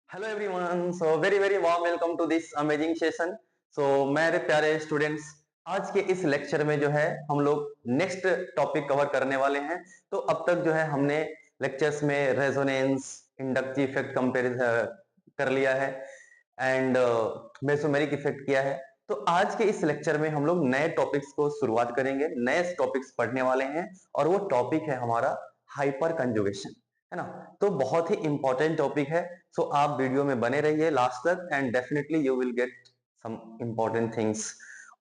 Hello everyone, so very very warm welcome to this amazing session. मेरे प्यारे students, आज के इस लेक्चर में जो है हम लोग नेक्स्ट टॉपिक कवर करने वाले हैं। तो अब तक जो है हमने लेक्चर्स में रेजोनेंस, इंडक्टिव इफेक्ट कंपेरिजन कर लिया है एंड मेसोमेरिक इफेक्ट किया है। तो आज के इस लेक्चर में हम लोग नए टॉपिक्स को शुरुआत करेंगे, नए टॉपिक्स पढ़ने वाले हैं और वो टॉपिक है हमारा हाइपर कंजुगेशन, है ना। तो बहुत ही इंपॉर्टेंट टॉपिक है। सो आप वीडियो में बने रहिए लास्ट तक and definitely you will get some important things.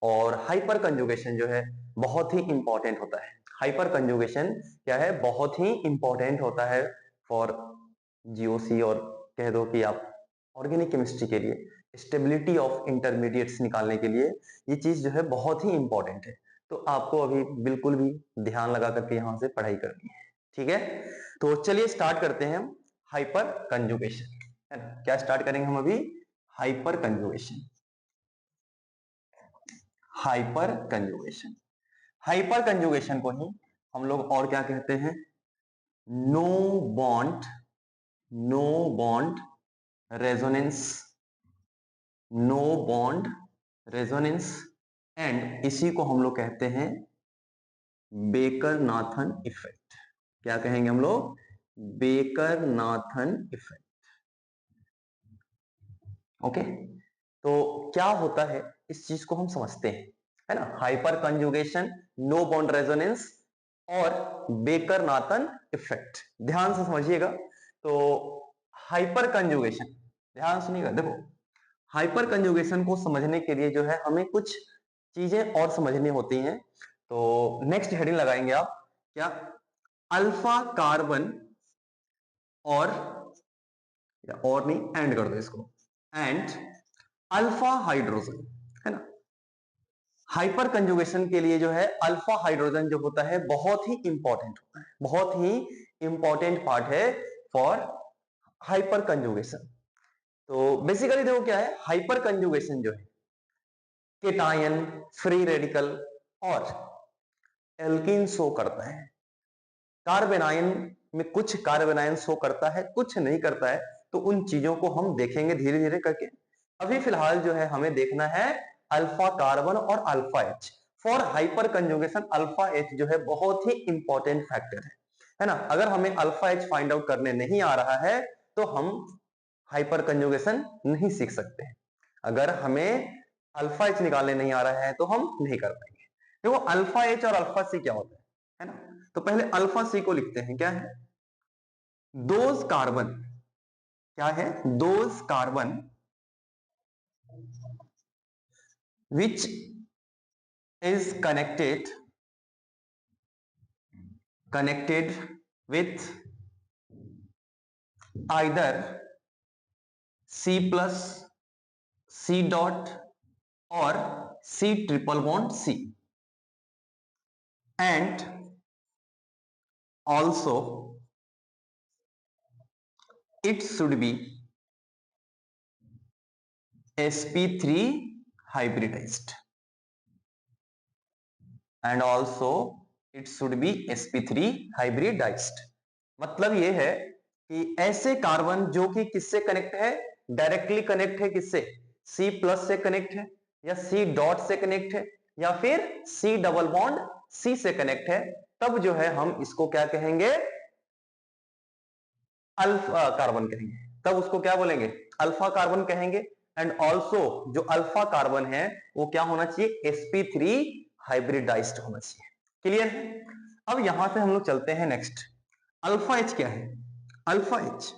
और हाइपर कंजुगेशन जो है बहुत ही इंपॉर्टेंट होता है। हाइपर कंजुगेशन क्या है, बहुत ही इंपॉर्टेंट होता है फॉर जीओसी, और कह दो कि आप ऑर्गेनिक केमिस्ट्री के लिए स्टेबिलिटी ऑफ इंटरमीडिएट्स निकालने के लिए ये चीज जो है बहुत ही इंपॉर्टेंट है। तो आपको अभी बिल्कुल भी ध्यान लगा करके यहां से पढ़ाई करनी है, ठीक है। तो चलिए स्टार्ट करते हैं हम हाइपर कंजुगेशन, है ना। क्या स्टार्ट करेंगे हम अभी? Hyper conjugation. Hyper conjugation, hyper conjugation को ही हम लोग और क्या कहते हैं? No bond, no bond resonance, no bond resonance and इसी को हम लोग कहते हैं बेकर नाथन इफेक्ट। क्या कहेंगे हम लोग? Baker Nathan effect. ओके, तो क्या होता है इस चीज को हम समझते हैं, है ना। Hyper conjugation, no bond resonance और बेकर नाथन इफेक्ट, ध्यान से समझिएगा। तो हाइपर कंजुगेशन, ध्यान सुनिएगा। देखो, हाइपर कंजुगेशन को समझने के लिए जो है हमें कुछ चीजें और समझनी होती हैं। तो नेक्स्ट हेडिंग लगाएंगे आप, क्या? अल्फा कार्बन और, या और नहीं, एंड कर दो इसको, एंड अल्फा हाइड्रोजन, है ना। हाइपर कंजुगेशन के लिए जो है अल्फा हाइड्रोजन जो होता है बहुत ही इंपॉर्टेंट होता है, बहुत ही इंपॉर्टेंट पार्ट है फॉर हाइपर कंजुगेशन। तो बेसिकली देखो क्या है हाइपर कंजुगेशन जो है, केटायन, फ्री रेडिकल और एल्कीन शो करता है। कार्बेनाइन में कुछ कार्बेनाइन शो करता है, कुछ नहीं करता है। तो उन चीजों को हम देखेंगे धीरे धीरे करके। अभी फिलहाल जो है हमें देखना है अल्फा कार्बन और alpha H. For hyper conjugation alpha H जो है बहुत ही इंपॉर्टेंट फैक्टर है ना। अगर हमें अल्फा एच फाइंड आउट करने नहीं आ रहा है तो हम हाइपर कंजुगेशन नहीं सीख सकते हैं। अगर हमें अल्फा एच निकालने नहीं आ रहा है तो हम नहीं कर पाएंगे। देखो अल्फा एच और अल्फा सी क्या होता है ना। तो पहले अल्फा सी को लिखते हैं, क्या है? दोज कार्बन, क्या है? Those carbon which is connected with either C plus, C dot or C triple bond C, and also it should be sp3 hybridized, and also it should be sp3 hybridized। मतलब ये है कि ऐसे carbon जो कि किससे connect है? Directly connect है किससे? C प्लस से कनेक्ट है, या C डॉट से कनेक्ट है, या फिर C डबल बॉन्ड C से कनेक्ट है, तब जो है हम इसको क्या कहेंगे? अल्फा कार्बन कहेंगे। तब उसको क्या बोलेंगे? अल्फा कार्बन कहेंगे। एंड ऑल्सो जो अल्फा कार्बन है वो क्या होना चाहिए? sp3 हाइब्रिडाइज्ड होना चाहिए। क्लियर है? अब यहां से हम लोग चलते हैं नेक्स्ट। अल्फा एच क्या है? अल्फा एच,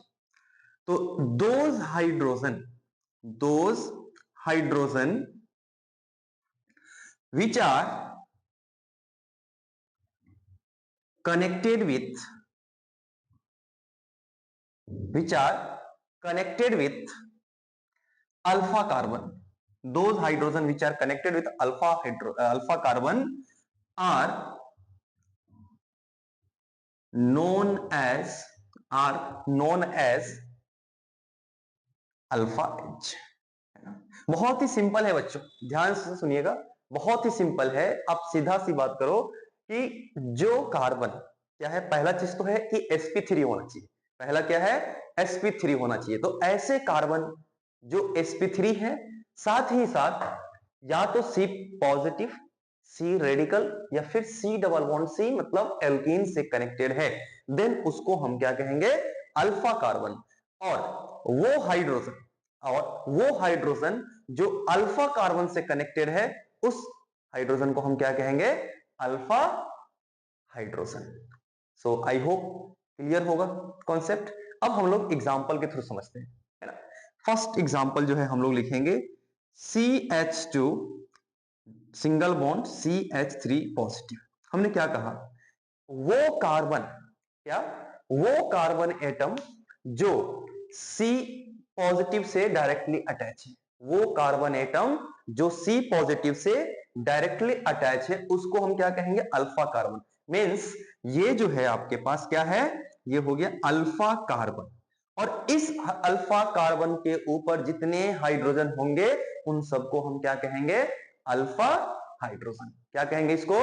तो those hydrogen which are connected with, which are connected with alpha carbon, those hydrogen which are connected with alpha carbon are known as, alpha H. बहुत ही सिंपल है बच्चों, ध्यान से सुनिएगा। बहुत ही सिंपल है। आप सीधा सी बात करो कि जो कार्बन क्या है, पहला चीज तो है कि sp3 होना चाहिए। पहला क्या है, sp3 होना चाहिए। तो ऐसे कार्बन जो sp3 है, साथ ही साथ या तो C पॉजिटिव, C रेडिकल या फिर C डबल बॉन्ड C मतलब एल्कीन से कनेक्टेड है, देन उसको हम क्या कहेंगे, अल्फा कार्बन। और वो हाइड्रोजन जो अल्फा कार्बन से कनेक्टेड है, उस हाइड्रोजन को हम क्या कहेंगे, alpha hydrogen. So I hope clear होगा कॉन्सेप्ट। अब हम लोग एग्जांपल के थ्रू समझते हैं, है ना। फर्स्ट एग्जांपल जो है हम लोग लिखेंगे CH2 single bond CH3 positive. हमने क्या कहा, वो कार्बन, क्या, वो कार्बन एटम जो C पॉजिटिव से डायरेक्टली अटैच है, वो कार्बन एटम जो C पॉजिटिव से डायरेक्टली अटैच है, उसको हम क्या कहेंगे, अल्फा कार्बन। मींस ये जो है आपके पास क्या है, ये हो गया अल्फा कार्बन। और इस अल्फा कार्बन के ऊपर जितने हाइड्रोजन होंगे, उन सबको हम क्या कहेंगे, अल्फा हाइड्रोजन। क्या कहेंगे इसको,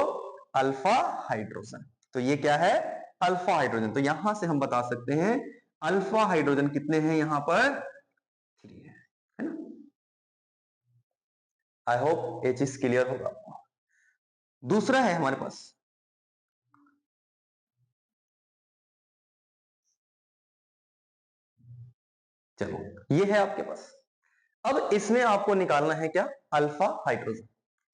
अल्फा हाइड्रोजन। तो ये क्या है, अल्फा हाइड्रोजन। तो यहां से हम बता सकते हैं अल्फा हाइड्रोजन कितने हैं, यहां पर 3 है ना। आई होप ये चीज क्लियर होगा आपको। दूसरा है हमारे पास, चलो ये है आपके पास। अब इसमें आपको निकालना है क्या, अल्फा हाइड्रोजन।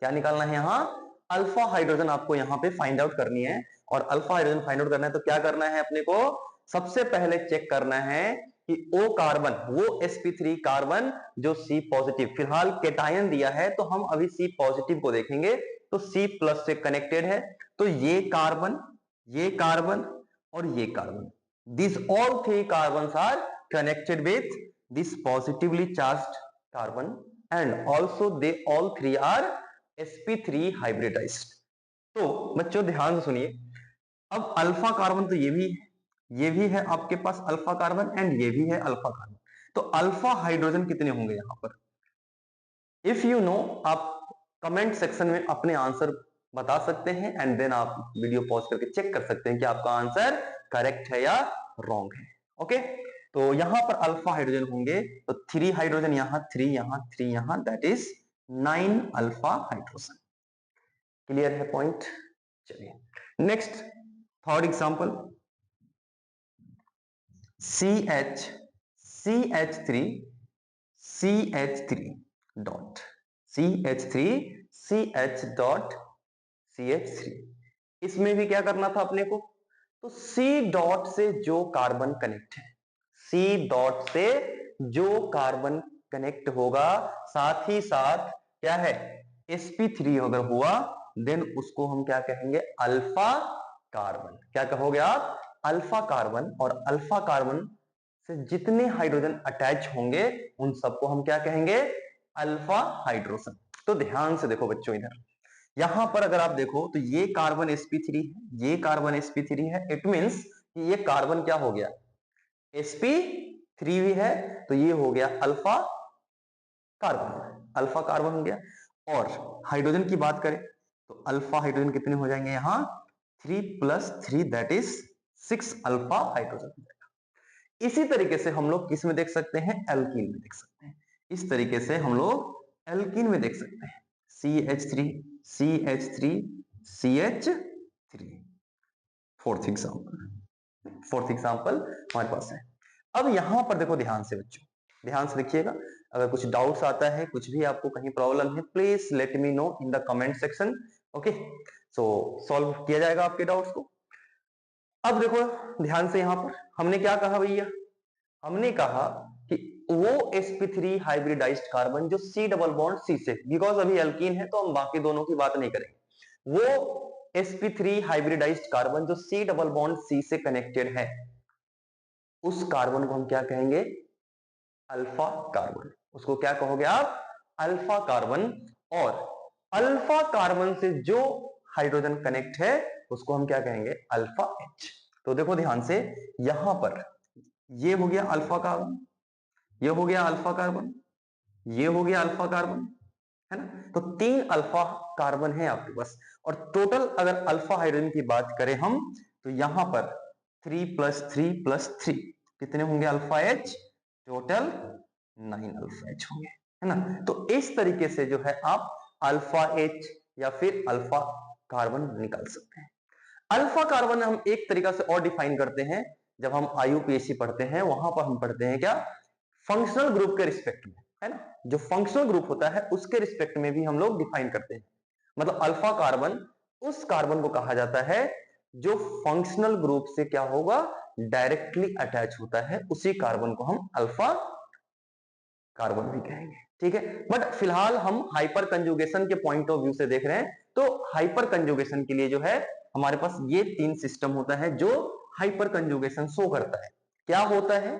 क्या निकालना है यहां, अल्फा हाइड्रोजन आपको यहां पे फाइंड आउट करनी है। और अल्फा हाइड्रोजन फाइंड आउट करना है तो क्या करना है अपने को, सबसे पहले चेक करना है कि ओ कार्बन, वो sp3 कार्बन जो C पॉजिटिव, फिलहाल केटायन दिया है तो हम अभी C पॉजिटिव को देखेंगे, तो C प्लस से कनेक्टेड है। तो ये कार्बन, ये कार्बन और ये carbon, this all 3 carbon are connected with this positively charged carbon and also they all three are sp3 hybridized। तो बच्चों ध्यान से सुनिए, अब अल्फा कार्बन तो ये भी है आपके पास अल्फा कार्बन एंड ये भी है अल्फा कार्बन। तो अल्फा हाइड्रोजन कितने होंगे यहां पर, इफ यू नो आप कमेंट सेक्शन में अपने आंसर बता सकते हैं एंड देन आप वीडियो पॉज करके चेक कर सकते हैं कि आपका आंसर करेक्ट है या रॉन्ग है। ओके, तो यहां पर अल्फा हाइड्रोजन होंगे, तो 3 हाइड्रोजन यहां, 3 यहां, 3 यहां, that is 9 alpha hydrogen. Clear है पॉइंट। चलिए next, third example, CH CH3 CH3 dot CH3 CH dot CH3। इसमें भी क्या करना था अपने को, तो C डॉट से जो कार्बन कनेक्ट है, C डॉट से जो कार्बन कनेक्ट होगा, साथ ही साथ क्या है, sp3 अगर हुआ, देन उसको हम क्या कहेंगे, अल्फा कार्बन। क्या कहोगे आप, अल्फा कार्बन। और अल्फा कार्बन से जितने हाइड्रोजन अटैच होंगे, उन सबको हम क्या कहेंगे, अल्फा हाइड्रोजन। तो ध्यान से देखो बच्चों, इधर यहां पर अगर आप देखो तो ये कार्बन sp3 है, ये कार्बन sp3 है, इट मींस कि ये कार्बन क्या हो गया, sp3 भी है, तो ये हो गया अल्फा कार्बन, अल्फा कार्बन हो गया। और हाइड्रोजन की बात करें तो अल्फा हाइड्रोजन कितने हो जाएंगे यहां, 3 + 3 दैट इज 6 अल्फा हाइड्रोजन। इसी तरीके से हम लोग किस में देख सकते हैं, एल्कीन में देख सकते हैं। इस तरीके से हम लोग एल्कीन में देख सकते हैं, CH3 CH3 CH3। Fourth example हमारे पास है। अब यहां पर देखो ध्यान से बच्चों, ध्यान से देखिएगा, अगर कुछ डाउट्स आता है, कुछ भी आपको कहीं प्रॉब्लम है, please let me know in the comment section. Okay, so solve किया जाएगा आपके डाउट्स को। अब देखो ध्यान से, यहां पर हमने क्या कहा भैया, हमने कहा कि वो sp3 हाइब्रिडाइज्ड कार्बन जो C डबल बॉन्ड C से, बिकॉज अभी एल्कीन है तो हम बाकी दोनों की बात नहीं करेंगे, वो sp3 हाइब्रिडाइज्ड कार्बन जो C डबल बॉन्ड C से कनेक्टेड है, उस कार्बन को हम क्या कहेंगे, अल्फा कार्बन। उसको क्या कहोगे आप, अल्फा कार्बन। और अल्फा कार्बन से जो हाइड्रोजन कनेक्ट है, उसको हम क्या कहेंगे, अल्फा H। तो देखो ध्यान से, यहां पर ये हो गया अल्फा कार्बन, ये हो गया अल्फा कार्बन, ये हो गया अल्फा कार्बन, है ना। तो 3 अल्फा कार्बन है आपके पास। और टोटल अगर अल्फा हाइड्रोजन की बात करें हम, तो यहां पर 3 + 3 + 3, कितने होंगे alpha H? Total 9 alpha H होंगे, है ना। तो इस तरीके से जो है आप अल्फा एच या फिर अल्फा कार्बन निकाल सकते हैं। अल्फा कार्बन हम एक तरीका से और डिफाइन करते हैं, जब हम आईयूपीएसी पढ़ते हैं वहां पर हम पढ़ते हैं क्या, फंक्शनल ग्रुप के रिस्पेक्ट में, है ना। जो फंक्शनल ग्रुप होता है उसके रिस्पेक्ट में भी हम लोग डिफाइन करते हैं। मतलब अल्फा कार्बन उस कार्बन को कहा जाता है जो फंक्शनल ग्रुप से क्या होगा, डायरेक्टली अटैच होता है, उसी कार्बन को हम अल्फा कार्बन भी कहेंगे, ठीक है। बट फिलहाल हम हाइपर कंजुगेशन के पॉइंट ऑफ व्यू से देख रहे हैं, तो हाइपर कंजुगेशन के लिए जो है हमारे पास ये 3 सिस्टम होता है जो हाइपर कंजुगेशन शो करता है। क्या होता है,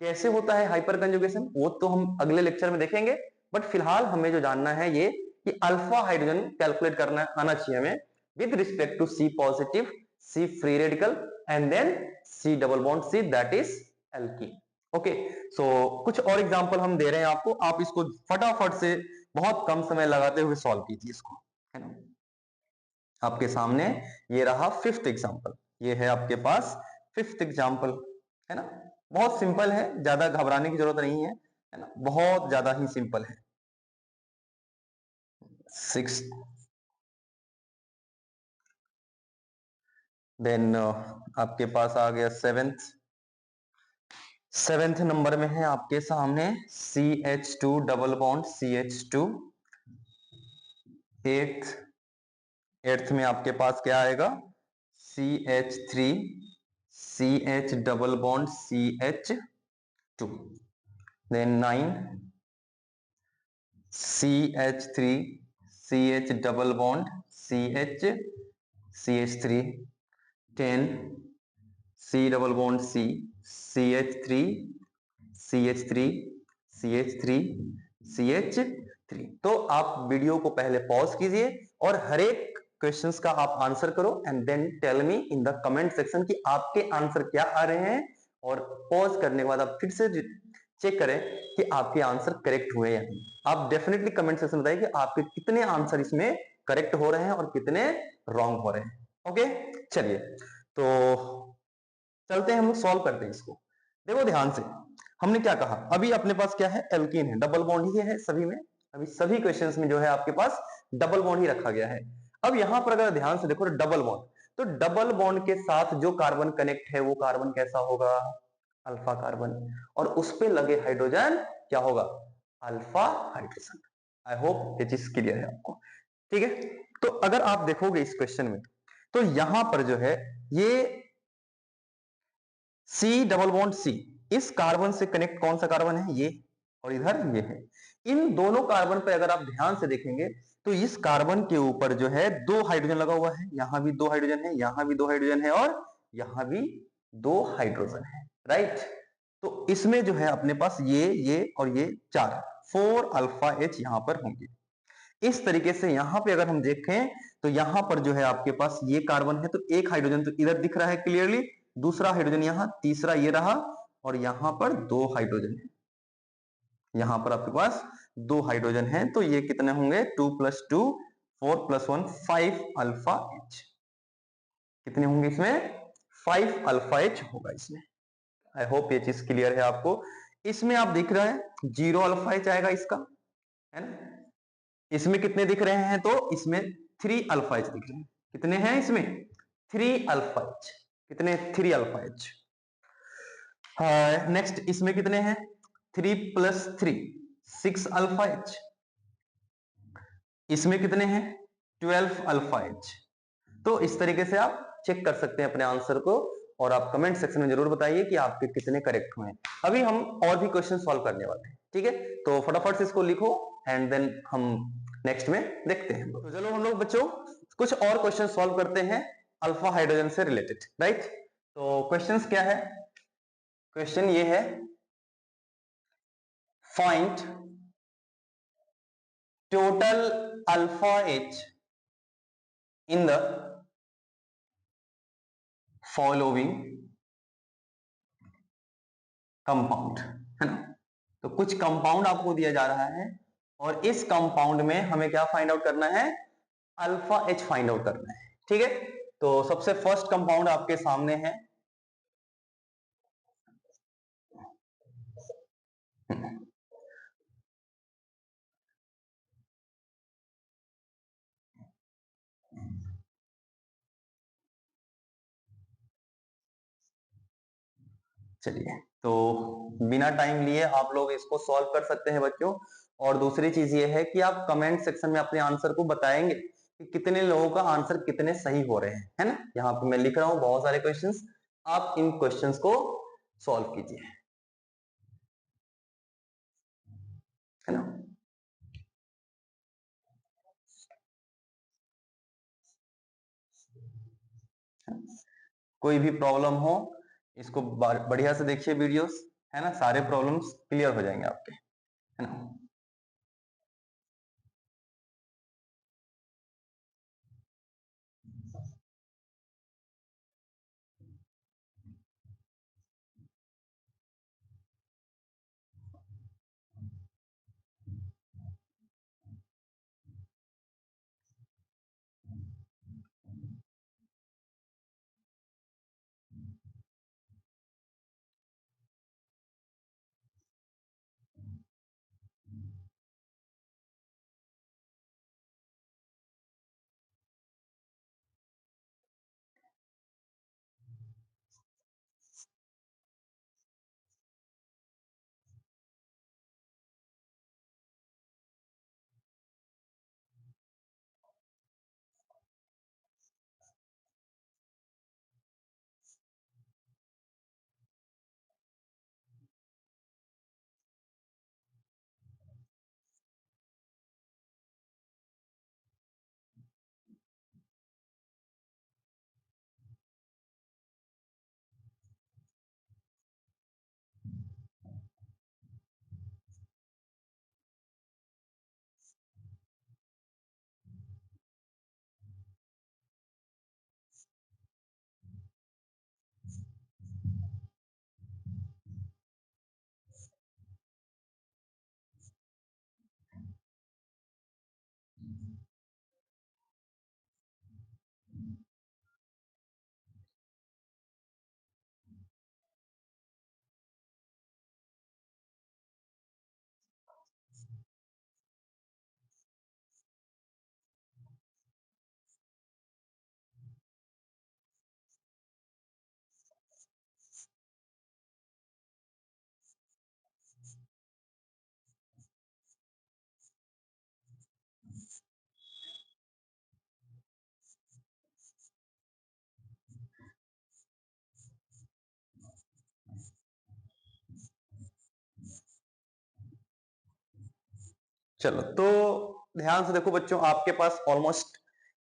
कैसे होता है हाइपर कंजुगेशन, वो तो हम अगले लेक्चर में देखेंगे। बट फिलहाल हमें जो जानना है ये कि अल्फा हाइड्रोजन कैलकुलेट करना आना चाहिए हमें with respect to C positive, C free radical and then C double bond C, that is alkene. Okay, so कुछ और एग्जांपल हम दे रहे हैं आपको, आप इसको फटाफट से बहुत कम समय लगाते हुए सॉल्व कीजिए इसको, है ना। आपके सामने ये रहा फिफ्थ एग्जांपल, ये है आपके पास फिफ्थ एग्जांपल, है ना। बहुत सिंपल है, ज्यादा घबराने की जरूरत नहीं है ना, बहुत ज्यादा ही सिंपल है। सिक्स, देन आपके पास आ गया सेवेंथ। सेवेंथ नंबर में है आपके सामने CH2 double bond CH2। Eighth, eighth में आपके पास क्या आएगा, CH3 CH double bond CH2। Then 9 CH3 CH double bond CH3। 10 C double bond C CH3 CH3 CH3 CH3। तो आप वीडियो को पहले पॉज कीजिए और हर एक क्वेश्चंस का आप आंसर करो and then tell me in the comment section कि आपके आंसर क्या आ रहे हैं। और पॉज करने के बाद आप फिर से चेक करें कि आपके आंसर करेक्ट हुए या नहीं। आप डेफिनेटली कमेंट सेक्शन में बताइए कि आपके कितने आंसर इसमें करेक्ट हो रहे हैं और कितने रॉन्ग हो रहे हैं। ओके, चलिए तो चलते हैं, हम लोग सॉल्व करते हैं इसको। देखो ध्यान से, हमने क्या कहा, अभी अपने पास क्या है, एल्कीन है, डबल बॉन्ड ही है सभी में। अभी सभी क्वेश्चंस में जो है आपके पास डबल बॉन्ड ही रखा गया है। अब यहां पर अगर ध्यान से देखो डबल बॉन्ड, तो डबल बॉन्ड के साथ जो कार्बन कनेक्ट है वो कार्बन कैसा होगा, अल्फा कार्बन, और उस पे लगे हाइड्रोजन क्या होगा, अल्फा हाइड्रोजन। आई होप ये चीज क्लियर है आपको, ठीक है। तो अगर आप देखोगे इस क्वेश्चन में, तो यहां पर जो है ये सी डबल बॉन्ड सी, इस कार्बन से कनेक्ट कौन सा कार्बन है, ये, और इधर ये है। इन दोनों कार्बन पे अगर आप ध्यान से देखेंगे तो इस कार्बन के ऊपर जो है दो हाइड्रोजन लगा हुआ है, यहां भी दो हाइड्रोजन है, यहां भी दो हाइड्रोजन है, और यहां भी दो हाइड्रोजन है, राइट। तो इसमें जो है अपने पास ये और ये चार, 4 अल्फा एच यहां पर होंगे। इस तरीके से यहां पे अगर हम देखें तो यहां पर जो है आपके पास ये कार्बन है, तो एक हाइड्रोजन तो इधर दिख रहा है क्लियरली, दूसरा हाइड्रोजन यहां, तीसरा ये रहा, और यहां पर दो हाइड्रोजन है, यहां पर आपके पास दो हाइड्रोजन है। तो ये कितने होंगे, 2 + 2 4 + 1 5 अल्फा एच। कितने होंगे इसमें, 5 अल्फा एच होगा इसमें। आई होप ये चीज क्लियर है आपको। इसमें आप दिख रहा है 0 अल्फा एच आएगा इसका, है ना। इसमें कितने दिख रहे हैं, तो इसमें 3 अल्फा एच दिख रहे हैं। कितने हैं इसमें, 3 अल्फा एच। कितने, 3 अल्फा एच। नेक्स्ट इसमें कितने हैं, 3 + 3 6 अल्फा एच। इसमें कितने हैं, 12 अल्फा एच। तो इस तरीके से आप चेक कर सकते हैं अपने आंसर को, और आप कमेंट सेक्शन में जरूर बताइए कि आपके कितने करेक्ट हुए हैं। अभी हम और भी क्वेश्चन सॉल्व करने वाले हैं, ठीक है। तो फटाफट से इसको लिखो एंड देन हम नेक्स्ट में देखते हैं। तो चलो हम लोग बच्चों कुछ और क्वेश्चन सॉल्व करते हैं अल्फा हाइड्रोजन से रिलेटेड, राइट। तो क्वेश्चंस क्या है, क्वेश्चन ये है, find total alpha H in the following compound, है ना। तो कुछ कंपाउंड आपको दिया जा रहा है और इस कंपाउंड में हमें क्या फाइंड आउट करना है, अल्फा एच फाइंड आउट करना है, ठीक है। तो सबसे फर्स्ट कंपाउंड आपके सामने है चलिए, तो बिना टाइम लिए आप लोग इसको सॉल्व कर सकते हैं बच्चों। और दूसरी चीज ये है कि आप कमेंट सेक्शन में अपने आंसर को बताएंगे कि कितने लोगों का आंसर कितने सही हो रहे हैं, है ना। यहाँ पे मैं लिख रहा हूं बहुत सारे क्वेश्चंस, आप इन क्वेश्चंस को सॉल्व कीजिए, है ना। कोई भी प्रॉब्लम हो इसको बढ़िया से देखिए वीडियोस, है ना, सारे प्रॉब्लम्स क्लियर हो जाएंगे आपके, है ना। चलो, तो ध्यान से देखो बच्चों, आपके पास ऑलमोस्ट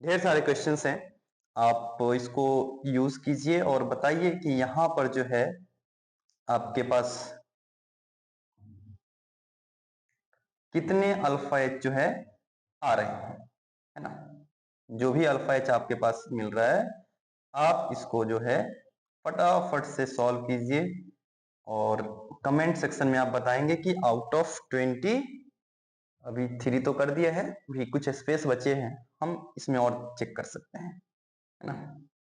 ढेर सारे क्वेश्चंस हैं, आप इसको यूज कीजिए और बताइए कि यहां पर जो है आपके पास कितने अल्फा एच जो है आ रहे हैं, है ना। जो भी अल्फा एच आपके पास मिल रहा है, आप इसको जो है फटाफट से सॉल्व कीजिए और कमेंट सेक्शन में आप बताएंगे कि आउट ऑफ 20, अभी 3 तो कर दिया है, अभी कुछ स्पेस बचे हैं, हम इसमें और चेक कर सकते हैं, है ना।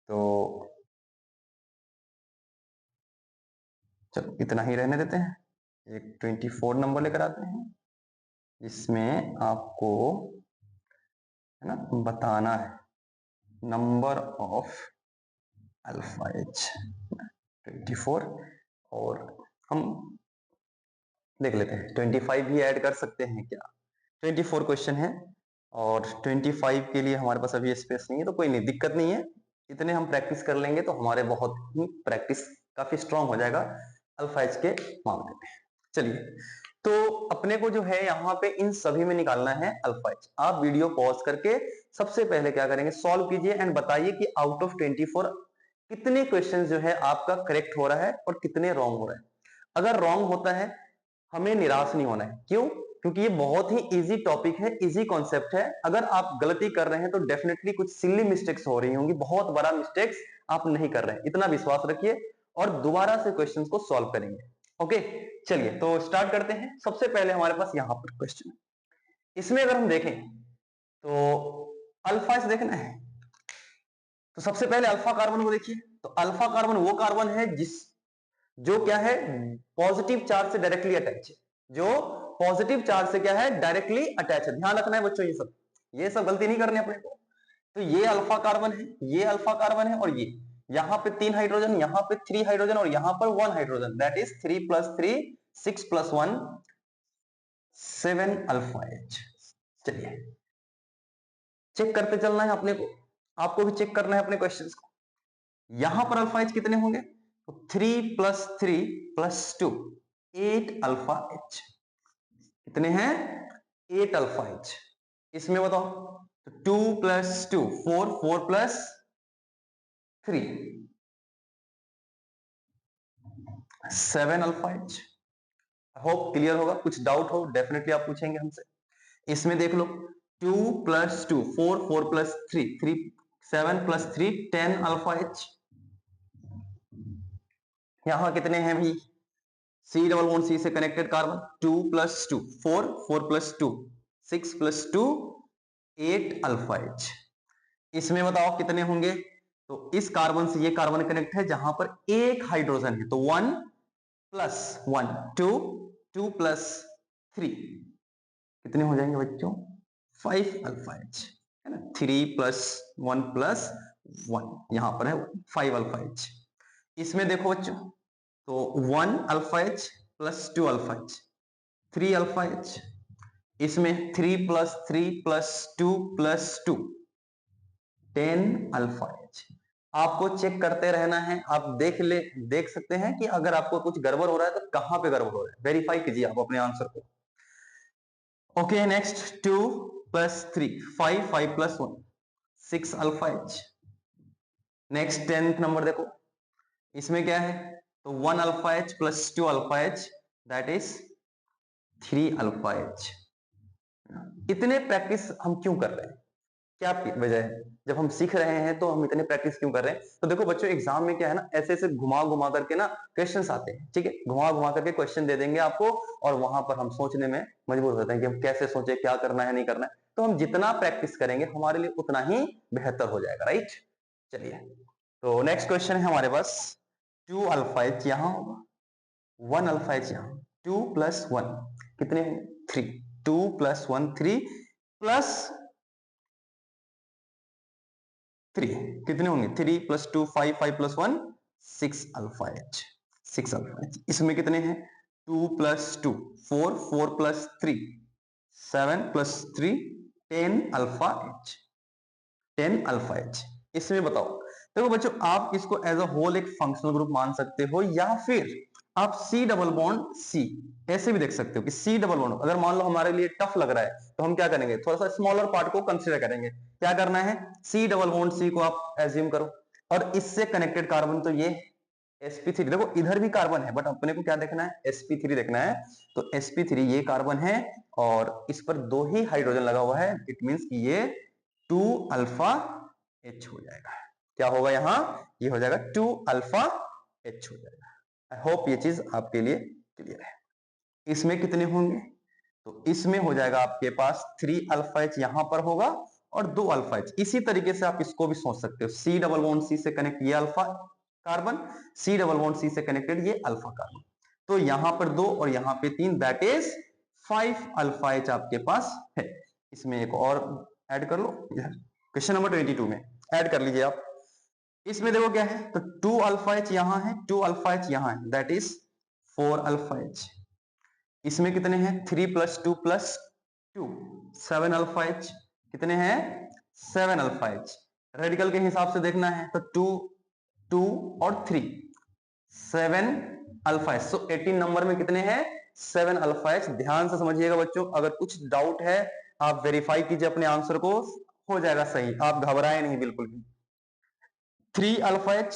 तो चलो इतना ही रहने देते हैं, एक 24 नंबर लेकर आते हैं, इसमें आपको, है ना, बताना है नंबर ऑफ अल्फा एच 24, और हम देख लेते हैं 25 भी ऐड कर सकते हैं क्या। 24 क्वेश्चन है और 25 के लिए हमारे पास अभी स्पेस नहीं है, तो कोई नहीं, दिक्कत नहीं है, इतने हम प्रैक्टिस कर लेंगे तो हमारे बहुत ही प्रैक्टिस काफी स्ट्रांग हो जाएगा अल्फा एच के मामले में। चलिए, तो अपने को जो है यहाँ पे इन सभी में निकालना है अल्फा एच। आप वीडियो पॉज करके सबसे पहले क्या करेंगे, सॉल्व कीजिए एंड बताइए कि आउट ऑफ 24 कितने क्वेश्चन जो है आपका करेक्ट हो रहा है और कितने रॉन्ग हो रहे हैं। अगर रॉन्ग होता है हमें निराश नहीं होना है, क्यों, क्योंकि ये बहुत ही इजी टॉपिक है, इजी कॉन्सेप्ट है। अगर आप गलती कर रहे हैं तो डेफिनेटली कुछ सिली मिस्टेक्स हो रही होंगी, बहुत बड़ा मिस्टेक्स आप नहीं कर रहे हैं, इतना विश्वास रखिए और दोबारा से क्वेश्चंस को सॉल्व करेंगे। ओके, चलिए तो स्टार्ट करते हैं। सबसे पहले हमारे पास यहां पर क्वेश्चन, इसमें अगर हम देखें तो अल्फा से देखना है, तो सबसे पहले अल्फा कार्बन को देखिए। तो अल्फा कार्बन वो कार्बन है जो क्या है, पॉजिटिव चार्ज से डायरेक्टली अटैच है, जो पॉजिटिव चार्ज से क्या है, डायरेक्टली अटैच है। ध्यान रखना है बच्चों, ये सब गलती नहीं करनी अपने को। तो ये अल्फा कार्बन है, ये अल्फा कार्बन है और यहां पे 3 हाइड्रोजन, यहां पे 3 हाइड्रोजन और यहां पर 1 hydrogen, that is 3 + 3 6 + 1 7 alpha H. चलिए चेक करते चलना है अपने को, आपको भी चेक करना है अपने क्वेश्चंस को। यहां पर अल्फा एच कितने होंगे, तो 3 + 3 + 2 8 अल्फा एच। कितने हैं, 8 अल्फा एच। इसमें बताओ, तो 2 + 2 4, 4 + 3 7 अल्फा एच। होप क्लियर होगा, कुछ डाउट हो डेफिनेटली आप पूछेंगे हमसे। इसमें देख लो, 2 + 2 4, 4 + 3 3 7 + 3 10 अल्फा एच। यहां कितने हैं भी, सी डबल बॉन्ड सी से कनेक्टेड कार्बन, 2 + 2 4, 4 + 2 6 + 2 8 अल्फा एच। इसमें बताओ कितने होंगे, तो इस कार्बन से ये कार्बन कनेक्ट है जहां पर एक हाइड्रोजन है, तो 1 + 1 2 2 + 3 कितने हो जाएंगे बच्चों, 5 अल्फा एच, है ना। 3 + 1 + 1 यहां पर है 5 अल्फा एच। इसमें देखो बच्चों, तो 1 alpha H + 2 alpha H 3 alpha H. इसमें 3 + 3 + 2 + 2 10 अल्फा एच। आपको चेक करते रहना है, आप देख सकते हैं कि अगर आपको कुछ गड़बड़ हो रहा है तो कहां पे गड़बड़ हो रहा है, वेरीफाई कीजिए आप अपने आंसर को। Okay next, 2 + 3 5 5 + 1 6 alpha H. Next 10th number देखो, इसमें क्या है, तो 1 alpha H + 2 alpha H that is 3 alpha H. इतने प्रैक्टिस हम क्यों कर रहे हैं, क्या वजह है, जब हम सीख रहे हैं तो हम इतने प्रैक्टिस क्यों कर रहे हैं। तो देखो बच्चों, एग्जाम में क्या है ना, ऐसे ऐसे घुमा घुमा करके ना क्वेश्चंस आते हैं, ठीक है, घुमा घुमा करके क्वेश्चन दे देंगे आपको, और वहां पर हम सोचने में मजबूर होते हैं कि हम कैसे सोचे, क्या करना है नहीं करना है। तो हम जितना प्रैक्टिस करेंगे हमारे लिए उतना ही बेहतर हो जाएगा, राइट। चलिए, तो नेक्स्ट क्वेश्चन है हमारे पास, 2 अल्फा एच यहां होगा, 1 अल्फा एच यहां, 2 + 1 कितने, 3 2 + 1 3 प्लस 3 कितने होंगे, 3 + 2 5 5 + 1 6 अल्फा एच 6 अल्फा एच। इसमें कितने हैं, 2 + 2 4 4 + 3 7 + 3 10 अल्फा एच 10 अल्फा एच। इसमें बताओ, देखो बच्चों, आप इसको एज अ होल एक फंक्शनल ग्रुप मान सकते हो, या फिर आप सी डबल बॉन्ड सी ऐसे भी देख सकते हो कि सी डबल बॉन्ड अगर मान लो हमारे लिए टफ लग रहा है तो हम क्या करेंगे, थोड़ा सा स्मॉलर पार्ट को कंसीडर करेंगे। क्या करना है, सी डबल बॉन्ड सी को आप एज्यूम करो, और इससे कनेक्टेड कार्बन तो ये sp3, देखो इधर भी कार्बन है बट अपने को क्या देखना है, sp3 देखना है। तो sp3 ये कार्बन है और इस पर 2 ही हाइड्रोजन लगा हुआ है, इट मींस कि ये 2 अल्फा एच हो जाएगा। क्या होगा यहां, ये हो जाएगा 2 अल्फा एच हो जाएगा। आई होप ये चीज आपके लिए क्लियर है। इसमें कितने होंगे, तो इसमें हो जाएगा आपके पास 3 अल्फा एच यहां पर होगा और 2 अल्फा एच। इसी तरीके से आप इसको भी सोच सकते हो, सी डबल बॉन्ड सी से कनेक्ट ये alpha carbon, C double bond C से कनेक्टेड ये अल्फा कार्बन, तो यहां पर 2 और यहां पे 3 दैट इज 5 अल्फा एच आपके पास है। इसमें एक और ऐड कर लो, इधर क्वेश्चन नंबर 22 में ऐड कर लीजिए आप। इसमें देखो क्या है, तो 2 अल्फा एच यहां है, 2 अल्फा एच यहां है, दैट इज 4 अल्फा एच। इसमें कितने हैं, 3 + 2 + 2 7 अल्फा एच। कितने हैं, 7 अल्फा एच। रेडिकल के हिसाब से देखना है तो 2 2 और 3 7 अल्फा एच। सो 18 नंबर में कितने हैं, 7 अल्फा एच। ध्यान से समझिएगा बच्चों, अगर कुछ डाउट है आप वेरीफाई कीजिए अपने आंसर को, हो जाएगा सही, आप घबराए नहीं बिल्कुल भी। 3 अल्फा एच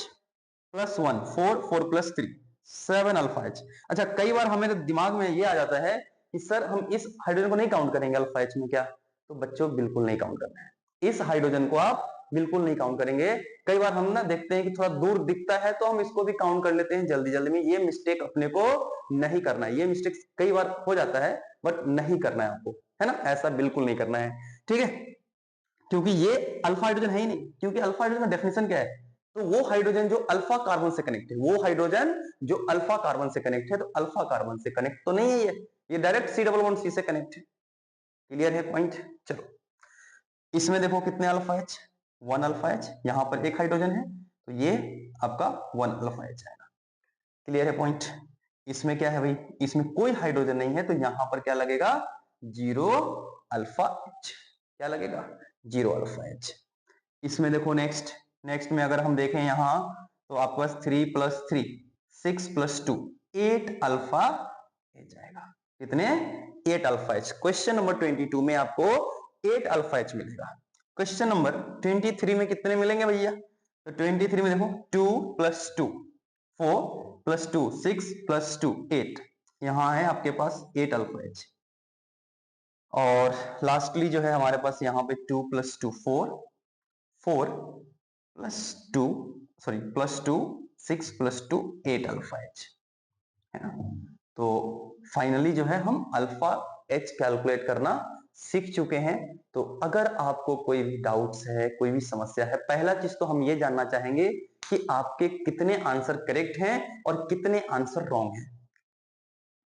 + 1 4 4 + 3 7 अल्फा एच। अच्छा, कई बार हमें दिमाग में ये आ जाता है कि सर हम इस हाइड्रोजन को नहीं काउंट करेंगे अल्फा एच में क्या, तो बच्चों बिल्कुल नहीं काउंट करना है, इस हाइड्रोजन को आप बिल्कुल नहीं काउंट करेंगे। कई बार हम ना देखते हैं कि थोड़ा दूर दिखता है तो हम इसको भी काउंट कर लेते हैं जल्दी जल्दी में, ये मिस्टेक अपने को नहीं करना है, ये मिस्टेक कई बार हो जाता है बट नहीं करना है आपको, है ना, ऐसा बिल्कुल नहीं करना है, ठीक है। क्योंकि ये अल्फा हाइड्रोजन है ही नहीं, क्योंकि अल्फा हाइड्रोजन का डेफिनेशन क्या है, तो वो हाइड्रोजन जो अल्फा कार्बन से कनेक्ट है, वो हाइड्रोजन जो अल्फा कार्बन से कनेक्ट है, तो अल्फा कार्बन से कनेक्ट तो नहीं है ये direct C double bond C से कनेक्ट है। क्लियर है पॉइंट। चलो, इसमें देखो कितने अल्फा एच, 1 अल्फा एच, यहां पर एक हाइड्रोजन है, तो ये आपका 1 अल्फा एच आएगा। क्लियर है पॉइंट? इसमें क्या है भाई, इसमें कोई हाइड्रोजन नहीं है, तो यहां पर क्या लगेगा, 0 अल्फा एच। क्या लगेगा, 0 अल्फा एच। इसमें देखो नेक्स्ट में अगर हम देखें यहां, तो आपके पास 3 + 3 6 + 2 8 अल्फा एच आएगा। कितने, 8 अल्फा एच। क्वेश्चन नंबर 22 में आपको 8 अल्फा एच मिलेगा। क्वेश्चन नंबर 23 में कितने मिलेंगे भैया, तो 23 में देखो 2 + 2 4 + 2 6 + 2 8, यहां है आपके पास 8 अल्फा एच। और लास्टली जो है हमारे पास यहाँ पे 2 + 2 4 4 + 2 सॉरी +2 6 + 2 8 अल्फा एच है ना। तो फाइनली जो है हम अल्फा एच कैलकुलेट करना सीख चुके हैं। तो अगर आपको कोई भी डाउट्स है, कोई भी समस्या है, पहला चीज तो हम ये जानना चाहेंगे कि आपके कितने आंसर करेक्ट हैं और कितने आंसर रॉन्ग हैं।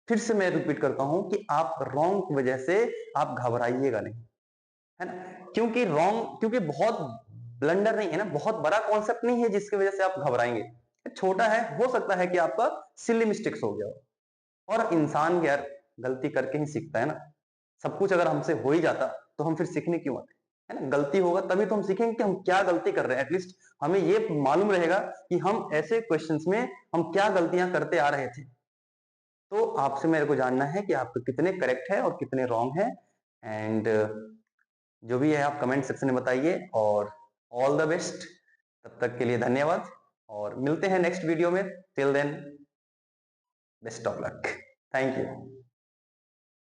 फिर से मैं रिपीट करता हूं कि आप रॉन्ग की वजह से आप घबराइएगा नहीं, है ना, क्योंकि बहुत ब्लंडर नहीं है ना, बहुत बड़ा कॉन्सेप्ट नहीं है जिसकी वजह से आप घबराएंगे। छोटा है, हो सकता है कि आपका सिली मिस्टेक्स हो गया हो, और इंसान यार गलती करके ही सीखता है ना। सब कुछ अगर हमसे हो ही जाता तो हम फिर सीखने क्यों आते, है ना। गलती होगा तभी तो हम सीखेंगे कि हम क्या गलती कर रहे हैं। एटलीस्ट हमें ये मालूम रहेगा कि हम ऐसे क्वेश्चंस में हम क्या गलतियां करते आ रहे थे। तो आपसे मेरे को जानना है कि आपके कितने करेक्ट है और कितने रॉन्ग है। एंड जो भी है आप कमेंट सेक्शन में बताइए, और ऑल द बेस्ट। तब तक के लिए धन्यवाद, और मिलते हैं नेक्स्ट वीडियो में। Till then, best of luck. Thank you.